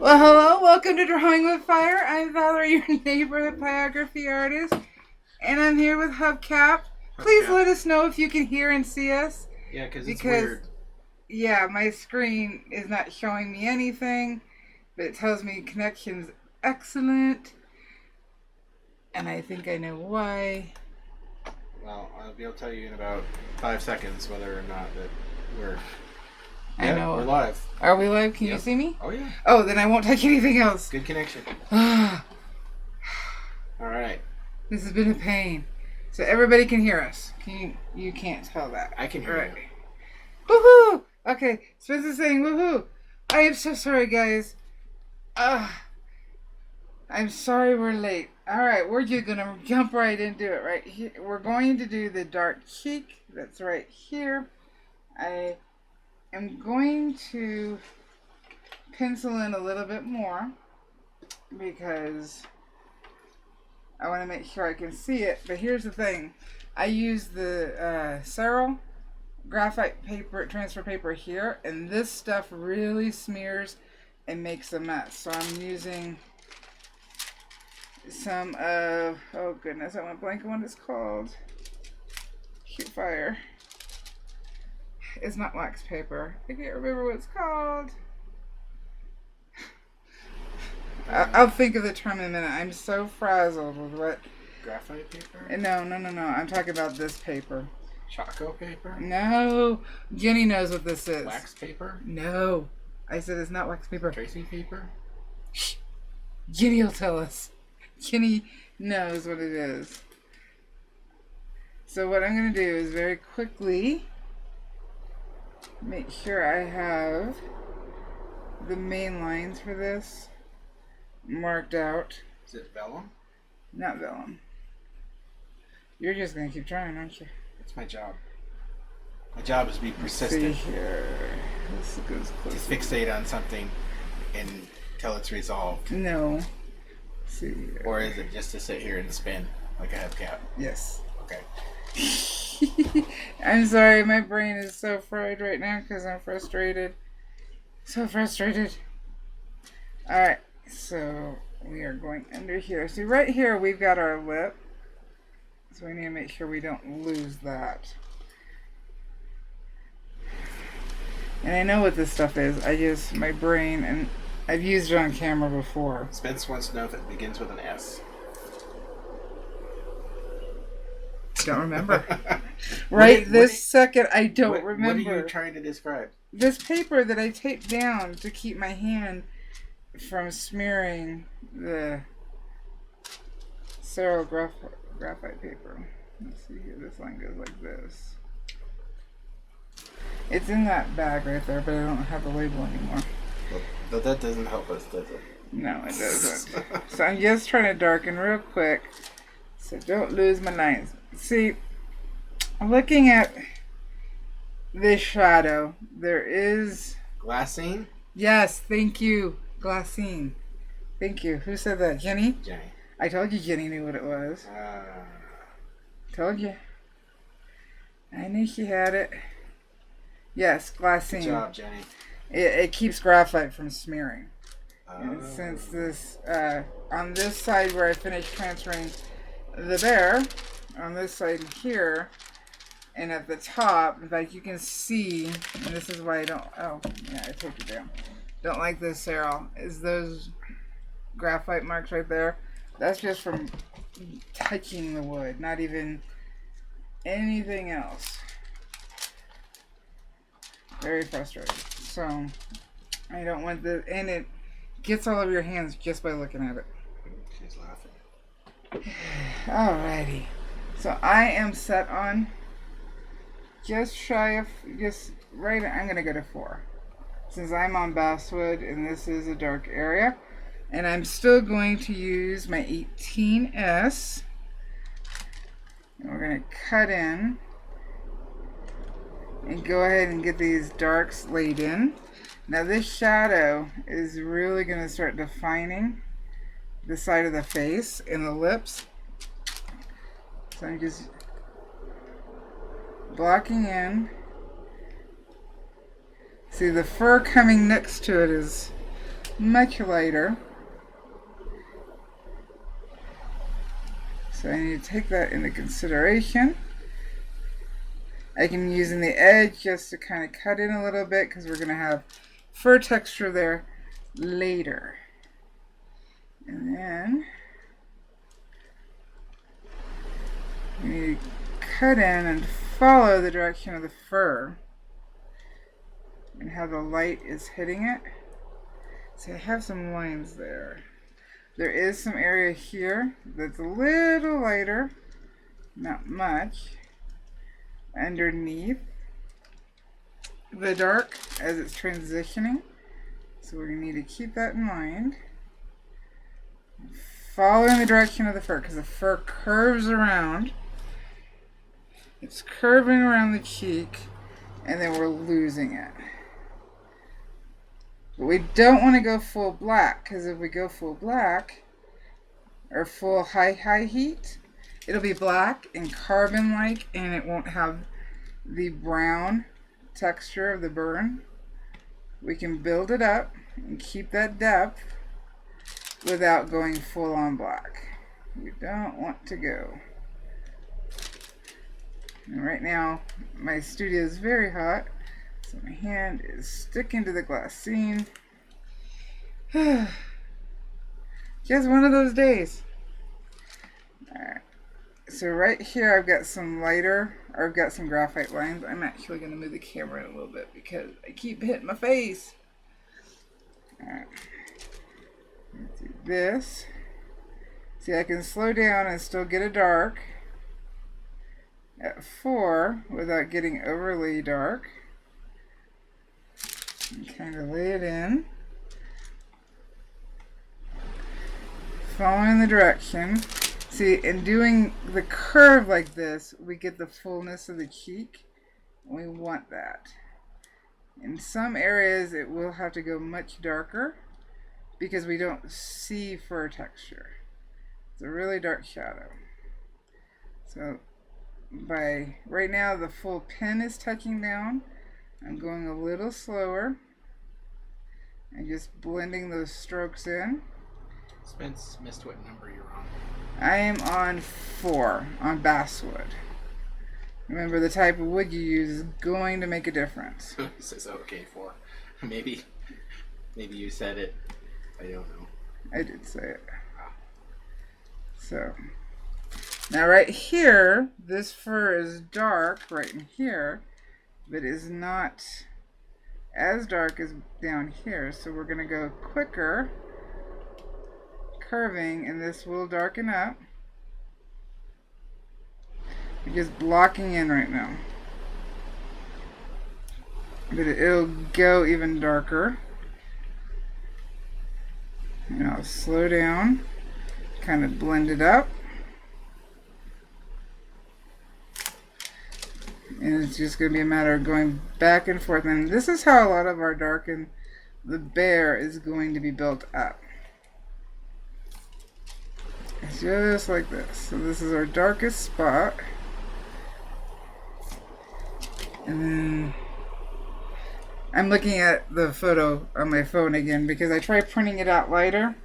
Well, hello, welcome to Drawing with Fire. I'm Valarie, your neighborhood pyrography artist, and I'm here with Hubcap. Please let us know if you can hear and see us. Yeah, it's weird. Yeah, my screen is not showing me anything, but it tells me connection's excellent, and I think I know why. Well, I'll be able to tell you in about 5 seconds whether or not that we're... I know. We're live. Are we live? Can you see me? Oh, yeah. Oh, then I won't touch anything else. Good connection. Alright. This has been a pain. So everybody can hear us. You can't tell that. I can hear you. Woohoo! Okay, Spencer's saying woohoo. I am so sorry, guys. I'm sorry we're late. Alright, we're just gonna jump right into it right here. We're going to do the dark cheek. That's right here. I am going to pencil in a little bit more because I want to make sure I can see it. But here's the thing. I use the Ceral graphite paper, transfer paper here, and this stuff really smears and makes a mess. So I'm using some of, oh goodness, I went blank on what it's called. Shoot fire. It's not wax paper. I can't remember what it's called. I'll think of the term in a minute. I'm so frazzled with what. Graphite paper? No. I'm talking about this paper. Choco paper? No. Jenny knows what this is. Wax paper? No. I said it's not wax paper. Tracing paper? Shh. Jenny will tell us. Jenny knows what it is. So what I'm going to do is very quickly make sure I have the main lines for this marked out. Is it vellum? Not vellum. You're just going to keep trying, aren't you? That's my job. My job is to be persistent. See here. This goes close. To fixate on something until it's resolved. No. See here. Or is it just to sit here and spin like a hubcap? Yes. Okay. I'm sorry, my brain is so fried right now because I'm frustrated. So frustrated. Alright, so we are going under here. See, right here we've got our lip. So we need to make sure we don't lose that. And I know what this stuff is. My brain, and I've used it on camera before. Spence wants to know if it begins with an S. Don't remember. This second, I don't remember. What are you trying to describe? This paper that I taped down to keep my hand from smearing the Ceral graphite paper. Let's see here. This line goes like this. It's in that bag right there, but I don't have the label anymore. But that doesn't help us, does it? No, it doesn't. So I'm just trying to darken real quick, so don't lose my lines. See, looking at this shadow, there is... Glassine? Yes, thank you. Glassine. Thank you. Who said that? Jenny? Jenny. I told you Jenny knew what it was. Told you. I knew she had it. Yes, glassine. Good job, Jenny. It keeps graphite from smearing. And since this, on this side where I finished transferring the bear, on this side here, and at the top, in fact, you can see, and this is why I don't, oh, yeah, I took it down. Don't like this, Ceral, is those graphite marks right there. That's just from touching the wood, not even anything else. Very frustrating. So, I don't want the, and it gets all over your hands just by looking at it. She's laughing. Alrighty. So I am set on just shy of, just right, I'm going to go to 4. Since I'm on basswood and this is a dark area. And I'm still going to use my 18S. And we're going to cut in. And go ahead and get these darks laid in. Now this shadow is really going to start defining the side of the face and the lips. So I'm just blocking in. See, the fur coming next to it is much lighter. So I need to take that into consideration. I can use in the edge just to kind of cut in a little bit because we're going to have fur texture there later. And then we need to cut in and follow the direction of the fur and how the light is hitting it. So I have some lines there. There is some area here that's a little lighter, not much, underneath the dark as it's transitioning. So we're going to need to keep that in mind. Following the direction of the fur, because the fur curves around. It's curving around the cheek, and then we're losing it. But we don't want to go full black, because if we go full black, or full high heat, it'll be black and carbon-like, and it won't have the brown texture of the burn. We can build it up and keep that depth without going full on black. We don't want to go. And right now, my studio is very hot, so my hand is sticking to the glassine. Just one of those days. Alright, so right here I've got some lighter, or I've got some graphite lines. I'm actually going to move the camera in a little bit because I keep hitting my face. Alright, let's do this. See, I can slow down and still get a dark at 4 without getting overly dark. And kind of lay it in. Following the direction. See, in doing the curve like this, we get the fullness of the cheek. We want that. In some areas, it will have to go much darker because we don't see fur texture. It's a really dark shadow. So, right now, the full pin is touching down. I'm going a little slower and just blending those strokes in. Spence missed what number you're on. I am on 4 on basswood. Remember, the type of wood you use is going to make a difference. He says, okay, 4. Maybe you said it. I don't know. I did say it. So, now right here, this fur is dark right in here, but is not as dark as down here. So we're going to go quicker, curving, and this will darken up. We're just blocking in right now. But it'll go even darker. And I'll slow down, kind of blend it up. And it's just going to be a matter of going back and forth. And this is how a lot of our darken the bear is going to be built up. It's just like this. So this is our darkest spot. And then I'm looking at the photo on my phone again because I tried printing it out lighter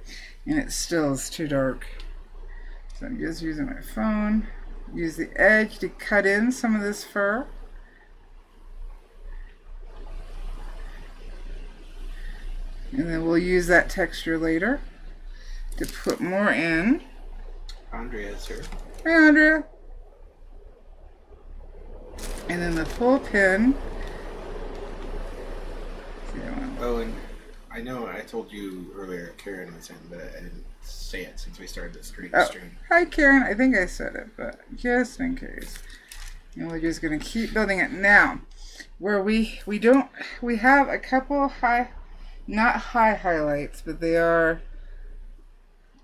and it still is too dark. So I'm just using my phone. Use the edge to cut in some of this fur. And then we'll use that texture later to put more in. Andrea's here. Hi, Andrea. And then the full pin. Oh, and I know I told you earlier Karen was in, but I didn't say it since we started the stream. Hi, Karen. I think I said it, but just in case. And we're just going to keep building it. Now, where we have a couple not high highlights, but they are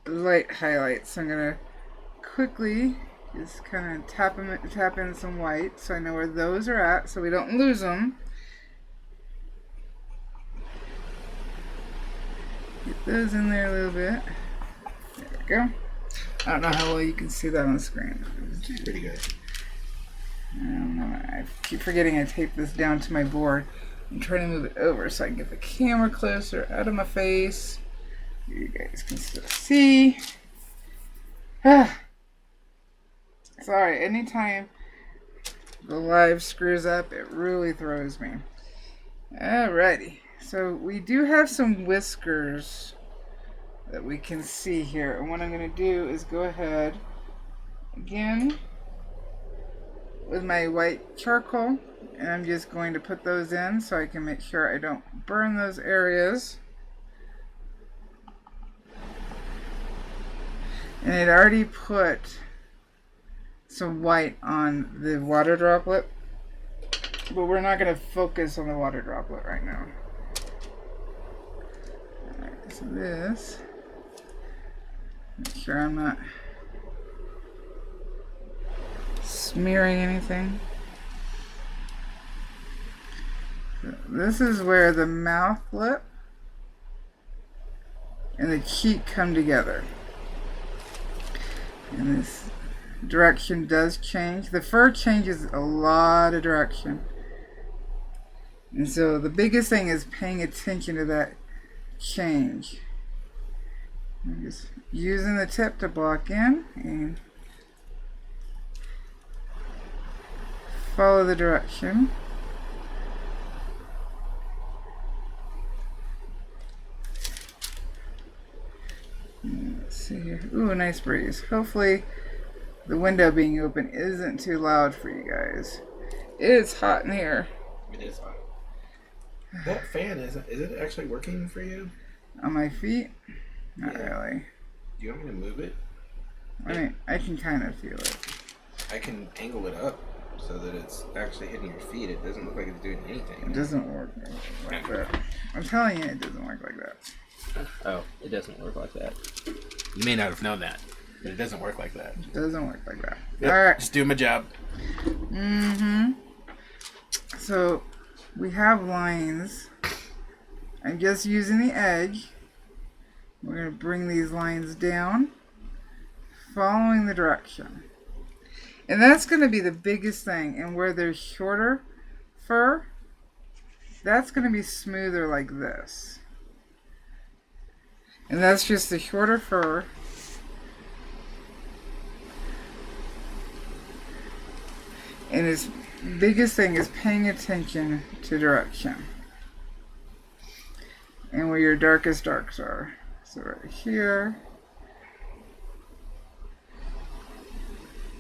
light highlights. So I'm going to quickly just kind of tap in some white so I know where those are at so we don't lose them. Get those in there a little bit. There we go. I don't know how well you can see that on the screen. It's pretty good. I don't know. I keep forgetting I taped this down to my board. I'm trying to move it over so I can get the camera closer out of my face. You guys can still see. Sorry, anytime the live screws up, it really throws me. Alrighty, so we do have some whiskers that we can see here. And what I'm going to do is go ahead again with my white charcoal, and I'm just going to put those in so I can make sure I don't burn those areas. And I'd already put some white on the water droplet, but we're not going to focus on the water droplet right now. Alright, so this, make sure I'm not smearing anything. So this is where the mouth lip and the cheek come together. And this direction does change. The fur changes a lot of direction. And so the biggest thing is paying attention to that change. I'm just using the tip to block in and follow the direction. Let's see here. Ooh, nice breeze. Hopefully the window being open isn't too loud for you guys. It's hot in here. It is hot. That fan, is it actually working for you? On my feet? Not really. Do you want me to move it? I mean, I can kind of feel it. I can angle it up so that it's actually hitting your feet. It doesn't look like it's doing anything. It doesn't work like that. I'm telling you, it doesn't work like that. Oh, it doesn't work like that. You may not have known that, but it doesn't work like that. It doesn't work like that. Yep, Alright. just doing my job. So, we have lines. I'm just using the edge. We're going to bring these lines down, following the direction. And that's going to be the biggest thing. And where there's shorter fur, that's going to be smoother like this. And that's just the shorter fur. And its biggest thing is paying attention to direction. And where your darkest darks are. So right here.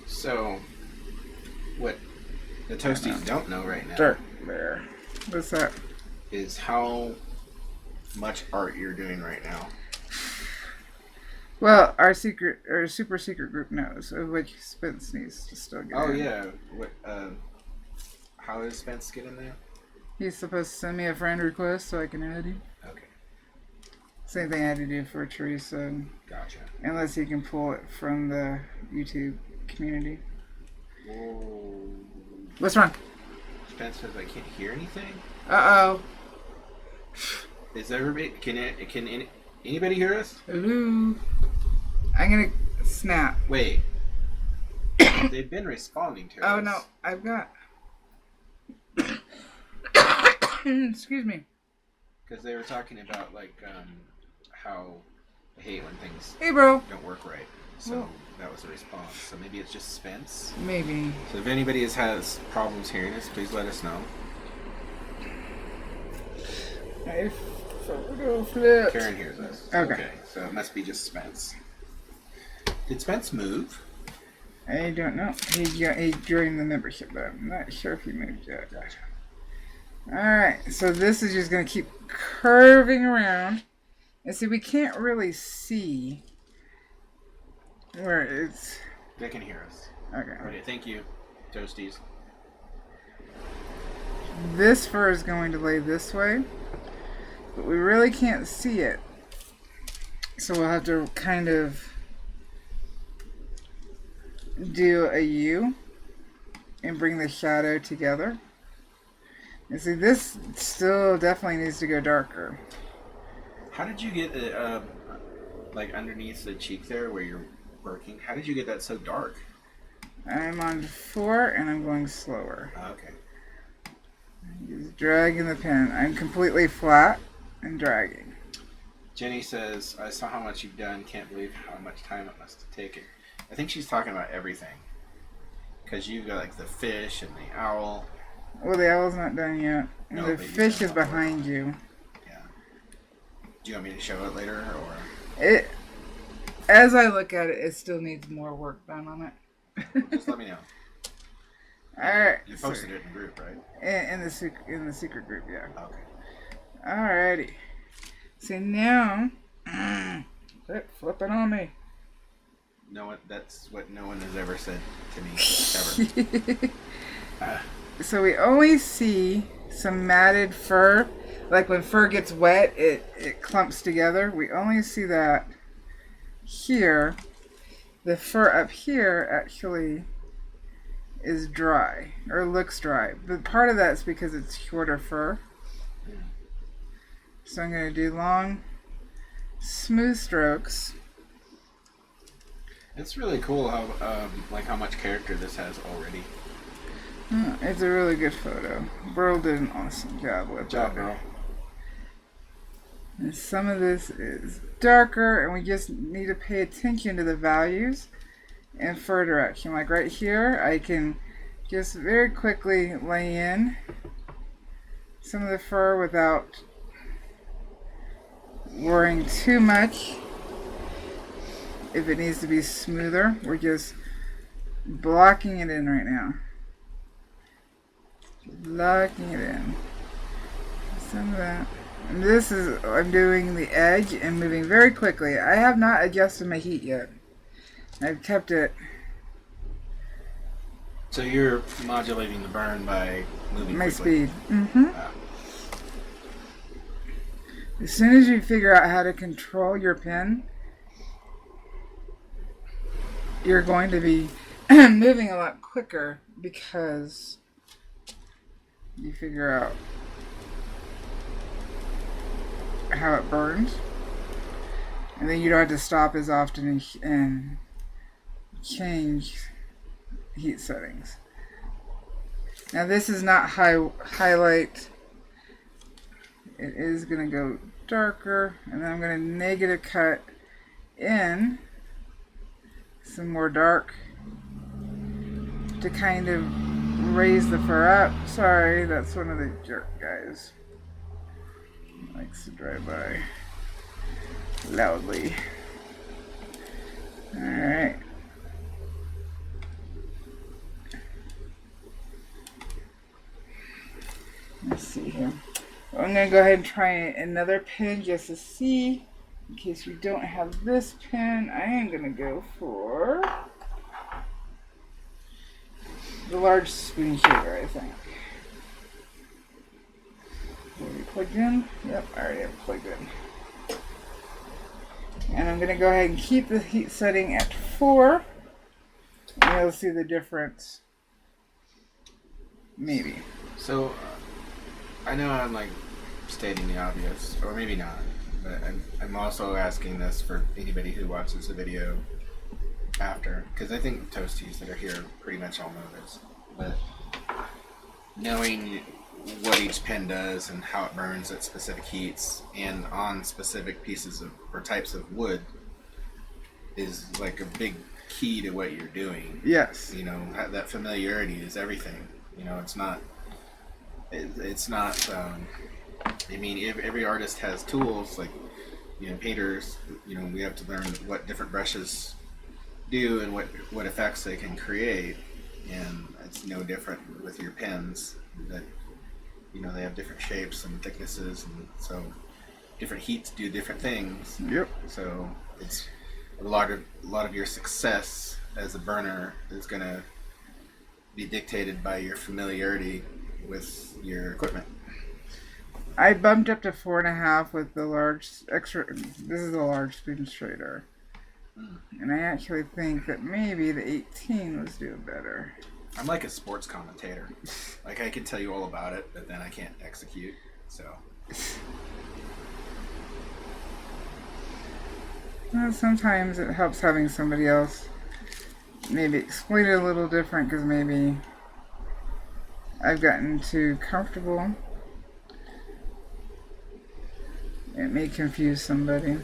So, what the toasties don't know right now Dark there. What's that? is how much art you're doing right now. Well, our super secret group knows, of which Spence needs to still get Oh in. yeah. What? How does Spence get in there? He's supposed to send me a friend request so I can add him. Okay. Same thing I had to do for Teresa, Gotcha. unless he can pull it from the YouTube community. Whoa. What's wrong? Spence says I can't hear anything. Uh-oh. Is everybody? Can anybody hear us? Hello. I'm gonna snap. Wait. They've been responding to us. Oh no, I've got. Excuse me. Because they were talking about like how I hate when things Hey, bro. don't work right. So that was a response. So maybe it's just Spence. Maybe. So if anybody has problems hearing us, please let us know. My photo flip. Karen hears us. Okay. So it must be just Spence. Did Spence move? I don't know. He joined the membership, but I'm not sure if he moved yet. Gotcha. Alright, so this is just going to keep curving around. And see, we can't really see where it's... They can hear us. Okay. Alright, thank you, Toasties. This fur is going to lay this way, but we really can't see it. So we'll have to kind of do a U and bring the shadow together. And see, this still definitely needs to go darker. How did you get it, like underneath the cheek there where you're working? How did you get that so dark? I'm on 4 and I'm going slower. Okay. Just dragging the pen. I'm completely flat and dragging. Jenny says, I saw how much you've done. Can't believe how much time it must have taken. I think she's talking about everything. Because you've got like the fish and the owl. Well, the owl's not done yet. And No, the but you fish said is about behind you. Yeah. Do you want me to show it later? Or It, as I look at it, it still needs more work done on it. just let me know. Alright. You posted it in the group, right? In the secret group, yeah. Okay. Alrighty. So now, quit flipping on me. No, that's what no one has ever said to me, ever. So we only see some matted fur. Like when fur gets wet, it clumps together. We only see that here. The fur up here actually is dry, or looks dry. But part of that's because it's shorter fur. So I'm going to do long, smooth strokes. It's really cool how how much character this has already. It's a really good photo. Beryl did an awesome job with Job, it. girl. And some of this is darker, and we just need to pay attention to the values and fur direction. Like right here, I can just very quickly lay in some of the fur without worrying too much. If it needs to be smoother, we're just blocking it in right now. Blocking it in. Some of that. And this is, I'm doing the edge and moving very quickly. I have not adjusted my heat yet. I've kept it. So you're modulating the burn by moving My quickly. speed. As soon as you figure out how to control your pen, you're going to be moving a lot quicker because you figure out how it burns, and then you don't have to stop as often and change heat settings. Now this is not highlight. It is going to go darker, and then I'm going to negative cut in some more dark to kind of raise the fur up. Sorry, that's one of the jerk guys. He likes to drive by loudly. Alright. Let's see here. I'm going to go ahead and try another pen just to see. In case we don't have this pen, I am going to go for the large spoon shaver, I think. Are you plugged in? Yep, I already have it plugged in. And I'm going to go ahead and keep the heat setting at 4. And you'll see the difference. Maybe. So, I know I'm like stating the obvious, or maybe not, but I'm also asking this for anybody who watches the video after, because I think toasties that are here pretty much all know this, but knowing what each pen does and how it burns at specific heats and on specific pieces of or types of wood is like a big key to what you're doing. Yes. You know, that familiarity is everything. You know, it's not. I mean, every artist has tools. Like, you know, painters. You know, we have to learn what different brushes do and what effects they can create. And it's no different with your pens. That, you know, they have different shapes and thicknesses, and so different heats do different things. Yep. So it's a lot of your success as a burner is going to be dictated by your familiarity with your equipment. I bumped up to 4.5 with the large extra. This is a large spoon straighter, and I actually think that maybe the 18 was doing better. I'm like a sports commentator. Like, I can tell you all about it, but then I can't execute. So Well, sometimes it helps having somebody else maybe explain it a little different, because maybe I've gotten too comfortable It may confuse somebody.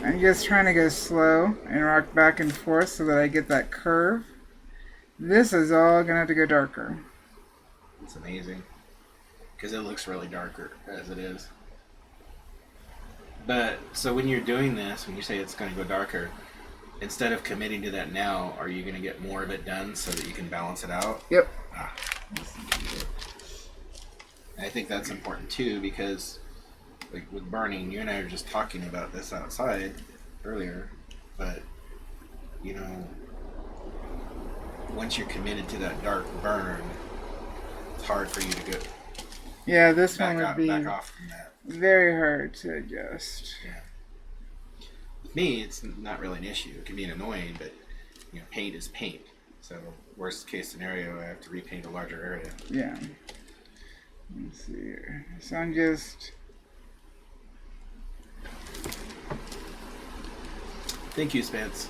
I'm just trying to go slow and rock back and forth so that I get that curve. This is all going to have to go darker. It's amazing. Because it looks really darker as it is. But, so when you're doing this, when you say it's going to go darker, instead of committing to that now, are you going to get more of it done so that you can balance it out? Yep. I think that's important too, because like with burning, you and I were just talking about this outside earlier, but you know, once you're committed to that dark burn, it's hard for you to go. Yeah, this one would be back off from that. very hard to adjust. Yeah. With me, it's not really an issue. It can be annoying, but you know, paint is paint. So worst case scenario, I have to repaint a larger area. Yeah. Let's see here. So I'm just... Thank you, Spence.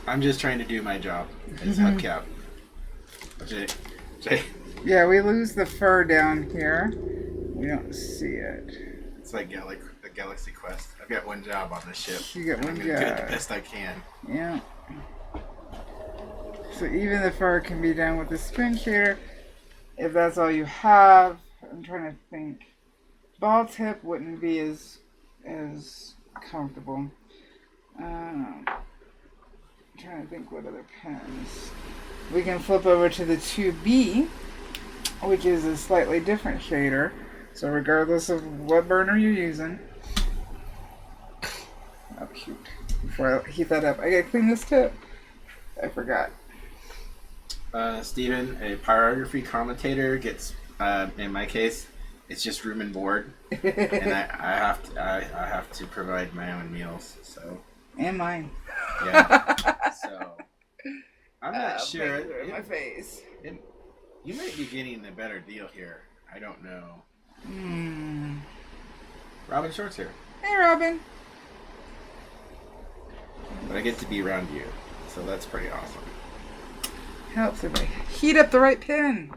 I'm just trying to do my job as hubcap. Jay. Yeah, we lose the fur down here. We don't see it. It's like a Galaxy Quest. I've got one job on this ship. You got one I'm gonna do it the job. best I can. Yeah. So even the fur can be done with the spoon shader if that's all you have. I'm trying to think. Ball tip wouldn't be as comfortable. I'm trying to think what other pens. We can flip over to the 2B, which is a slightly different shader. So regardless of what burner you're using. Oh shoot. Before I heat that up, I gotta clean this tip. I forgot. Steven, a pyrography commentator, gets, in my case, it's just room and board. And I have to provide my own meals, so. And mine. Yeah. So I'm not sure. In my face. You might be getting a better deal here. I don't know. Robin Short's here. Hey, Robin. But I get to be around you, so that's pretty awesome. Helps if I heat up the right pen.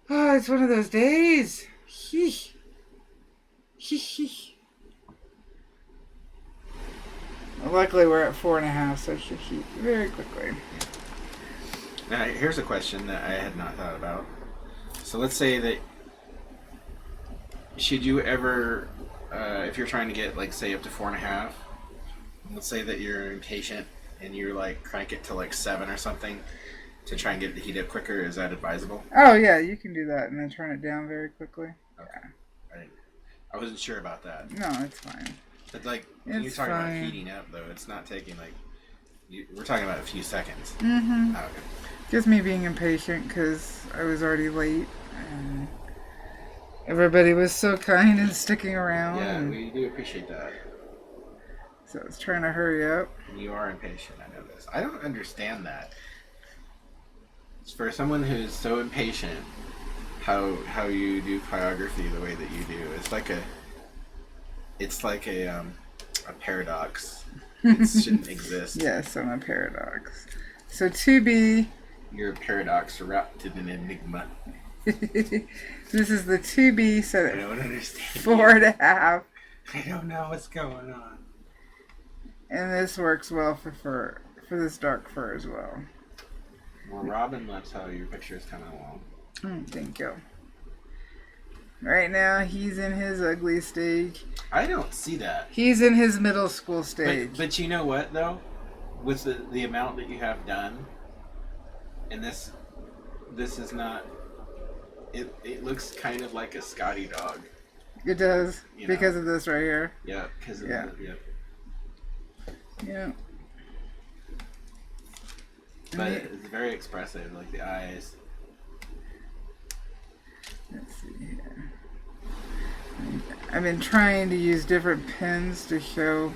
Oh, it's one of those days. Hee. Hee hee. Luckily, we're at 4.5, so it should heat very quickly. Now, here's a question that I had not thought about. So let's say that, should you ever, if you're trying to get, like, say, up to 4.5, let's say that you're impatient and you're, like, crank it to, like, 7 or something to try and get it to heat up quicker, is that advisable? Oh, yeah, you can do that and then turn it down very quickly. Okay. I wasn't sure about that. No, it's fine. But, like, when you're talking about heating up, though, it's not taking, like, we're talking about a few seconds. Mm-hmm. Oh, okay. Just me being impatient because I was already late and everybody was so kind and sticking around. Yeah, we do appreciate that. So I was trying to hurry up. You are impatient, I know this. I don't understand that. It's for someone who's so impatient, how you do pyrography the way that you do. It's like a paradox. It shouldn't exist. Yes, I'm a paradox. So 2B. You're a paradox wrapped in an enigma. This is the 2B set I at don't understand. 4.5. I don't know what's going on. And this works well for this dark fur as well. Well, Robin loves how your picture is coming along. Thank you. Right now, he's in his ugly stage. I don't see that. He's in his middle school stage. But you know what, though? With the amount that you have done, and this is not... It looks kind of like a Scotty dog. It does, You because know. of this right here. Yeah, because of Yeah. Yeah. But it's very expressive, like the eyes. Let's see here. I've been trying to use different pens to show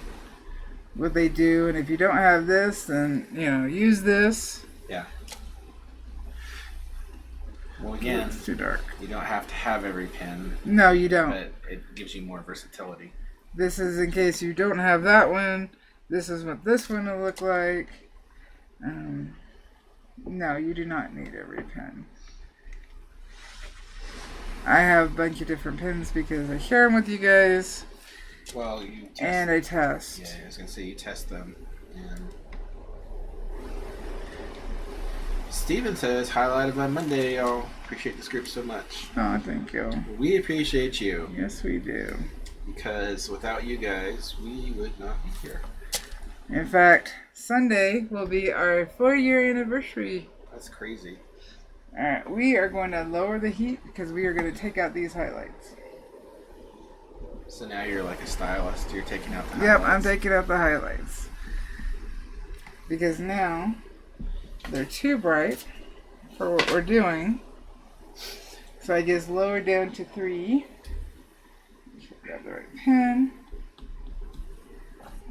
what they do, and if you don't have this, then, you know, use this. Yeah. Well, again, It's too dark. you don't have to have every pen, No, you don't. but it gives you more versatility. This is in case you don't have that one. This is what this one will look like. No, you do not need every pen. I have a bunch of different pens because I share them with you guys. Well, you test and I test. Yeah, I was gonna say you test them. And Steven says, highlight of my Monday, y'all. Appreciate this group so much. Oh, thank you. We appreciate you. Yes, we do. Because without you guys, we would not be here. In fact, Sunday will be our 4-year anniversary. That's crazy. Alright, we are going to lower the heat because we are going to take out these highlights. So now you're like a stylist. You're taking out the Yep, highlights. I'm taking out the highlights. Because now they're too bright for what we're doing. So I just lower down to 3. Grab the right pen.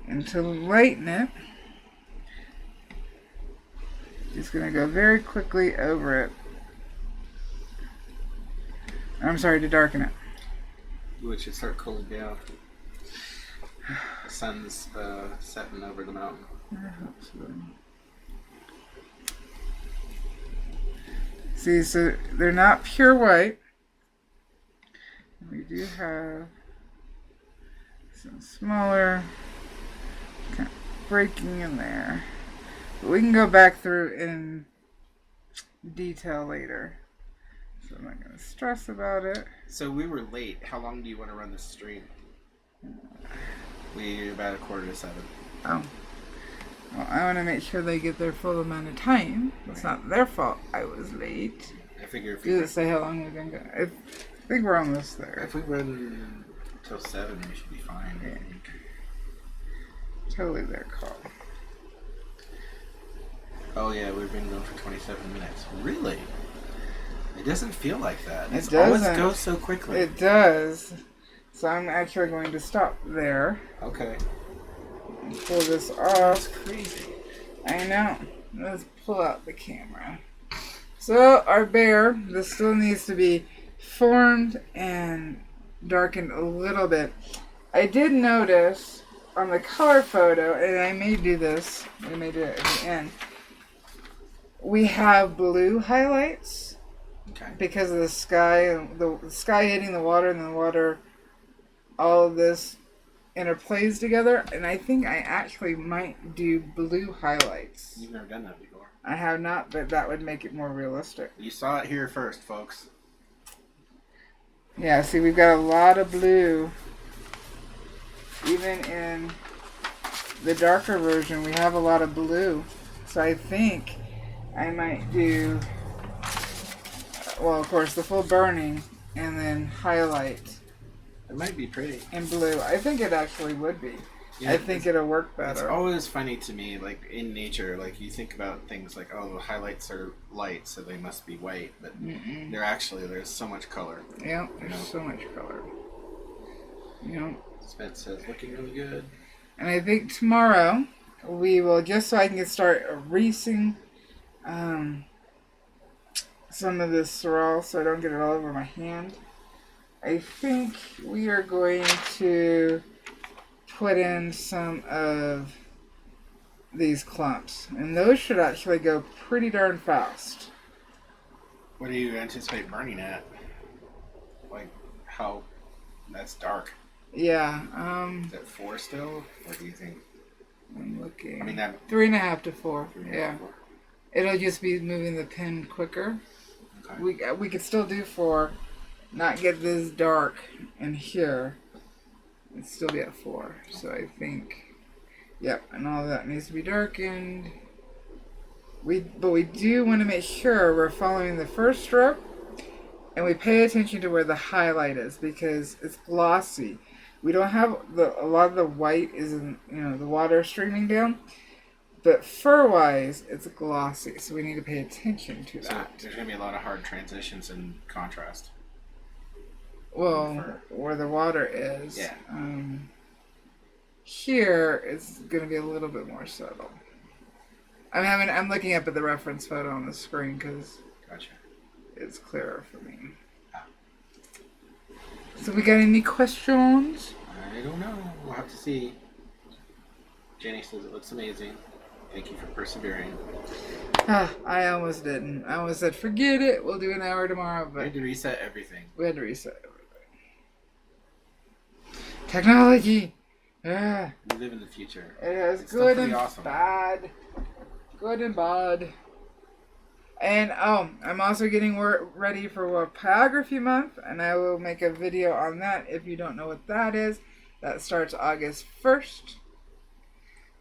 And to lighten it, just going to go very quickly over it. I'm sorry, to darken it. Ooh, it should start cooling down. The sun's setting over the mountain. I hope so. See, so they're not pure white. We do have some smaller kind of breaking in there. But we can go back through in detail later. So I'm not going to stress about it. So we were late. How long do you want to run this stream? We're about 6:45. Oh. Well, I want to make sure they get their full amount of time. It's not their fault I was late. I figure if Does we, it say how long we've been going? I think we're almost there. if we run till 7, we should be fine. Yeah. Totally their call. Oh yeah, we've been going for 27 minutes. Really? It doesn't feel like that. It It always doesn't. goes so quickly. It does. So I'm actually going to stop there Okay. and pull this That's off. crazy. I know. Let's pull out the camera. So our bear, this still needs to be formed and darkened a little bit. I did notice on the color photo, and I may do this, I may do it at the end, we have blue highlights Okay. because of the sky, and the sky hitting the water, and the water, all of this interplays together, and I think I actually might do blue highlights. You've never done that before. I have not, but that would make it more realistic. You saw it here first, folks. Yeah, see, we've got a lot of blue. Even in the darker version, we have a lot of blue. So I think I might do, well, of course, the full burning and then highlight It might be pretty. in blue. I think it actually would be. Yeah, I think it'll work It's better. always funny to me, like in nature, like you think about things like, oh, the highlights are light, so they must be white, but they're actually, there's so much color. Yeah, there's so much color. You know, Spence says, looking really good. and I think tomorrow we will, just so I can start erasing some of this sorrel so I don't get it all over my hand. I think we are going to put in some of these clumps, and those should actually go pretty darn fast. What do you anticipate burning at? Like, how, that's dark. Yeah, Is that 4 still? Or do you think, I'm looking. I mean, that 3.5 to 4. 3 or Yeah, 4? it'll just be moving the pen quicker. Okay. We could still do 4, not get this dark in here, and still be at 4. So I think, yep, and all that needs to be darkened. But we do want to make sure we're following the first stroke, and we pay attention to where the highlight is because it's glossy. We don't have a lot of the white is in, the water streaming down, but fur-wise, it's glossy, so we need to pay attention to So that. there's going to be a lot of hard transitions and contrast. Well, where the water is. Yeah. Here it's going to be a little bit more subtle. I'm looking up at the reference photo on the screen because Gotcha. it's clearer for me. So we got any questions? I don't know. We'll have to see. Jenny says it looks amazing. Thank you for persevering. I almost didn't. I almost said, forget it. We'll do an hour tomorrow. We But had to reset everything. we had to reset everything. Technology. Ah, We live in the future. it has It's good still and pretty awesome. bad. Good and bad. And I'm also getting ready for Pyrography month, and I will make a video on that. If you don't know what that is, that starts August 1st.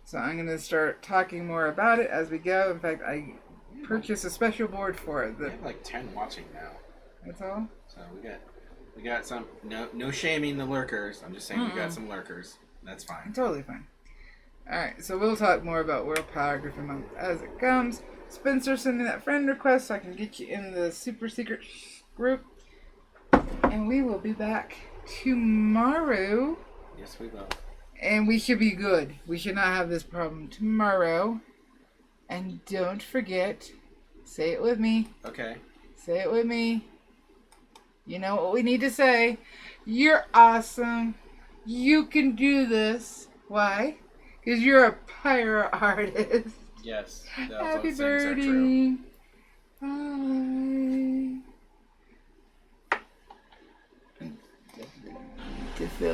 So I'm going to start talking more about it as we go. In fact, I purchased a special board for it. We have like 10 watching now. That's all? So we got some, no shaming the lurkers. I'm just saying we got some lurkers. That's fine. Totally fine. Alright, so we'll talk more about World Pyrography Month as it comes. Spencer, send me that friend request so I can get you in the super secret group. And we will be back tomorrow. Yes, we will. And we should be good. We should not have this problem tomorrow. And don't forget, say it with me. Okay. Say it with me. You know what we need to say. You're awesome. You can do this. Why? Because you're a pyro artist. Yes. Happy birthday. Bye.